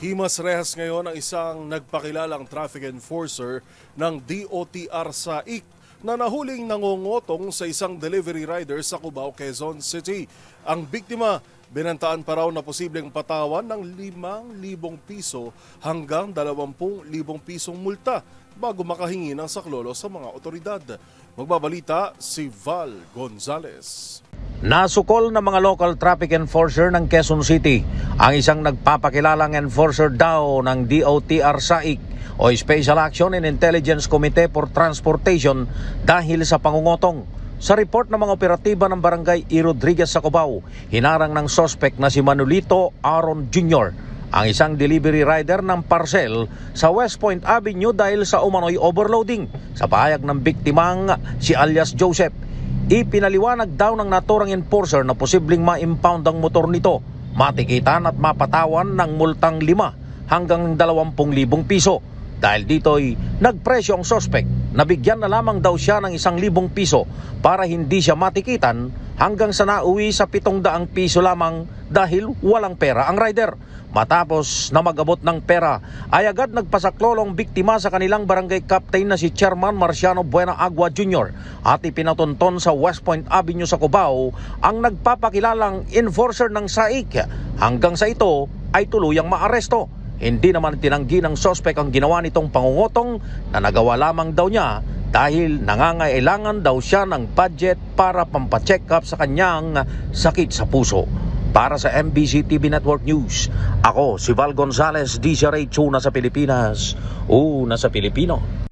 Himas rehas ngayon ang isang nagpakilalang traffic enforcer ng DOTR sa IC na nahuling nangongotong sa isang delivery rider sa Cubao, Quezon City. Ang biktima, binantaan pa raw na posibleng patawan ng 5,000 piso hanggang 20,000 pisong multa bago makahingi ng saklolo sa mga otoridad. Magbabalita si Val Gonzales. Nasukol ng mga local traffic enforcer ng Quezon City ang isang nagpapakilalang enforcer daw ng DOTR SAIC o Special Action and Intelligence Committee for Transportation dahil sa pangungotong. Sa report ng mga operatiba ng Barangay E. Rodriguez sa Cubao, hinarang ng suspect na si Manolito Aaron Jr. ang isang delivery rider ng parcel sa West Point Avenue dahil sa umano'y overloading. Sa pahayag ng biktimang si alias Joseph, ipinaliwanag daw ng naturang enforcer na posibleng ma-impound ang motor nito, matikitan at mapatawan ng multang 5 hanggang 20,000 piso. Dahil dito'y nagpresyo ang suspect na bigyan na lamang daw siya ng 1,000 piso para hindi siya matikitan hanggang sa nauwi sa 700 piso lamang dahil walang pera ang rider. Matapos na mag-abot ng pera, ay agad nagpasaklolong biktima sa kanilang barangay captain na si Chairman Marciano Buena Agua Jr. at ipinatunton sa West Point Avenue sa Cubao ang nagpapakilalang enforcer ng SAIC. Hanggang sa ito ay tuluyang maaresto. Hindi naman tinanggi ng suspect ang ginawa nitong pangungotong na nagawa lamang daw niya dahil nangangailangan daw siya ng budget para pampacheck up sa kanyang sakit sa puso. Para sa MBC TV Network News, ako si Val Gonzales, DZRH, una sa Pilipinas, una sa Pilipino.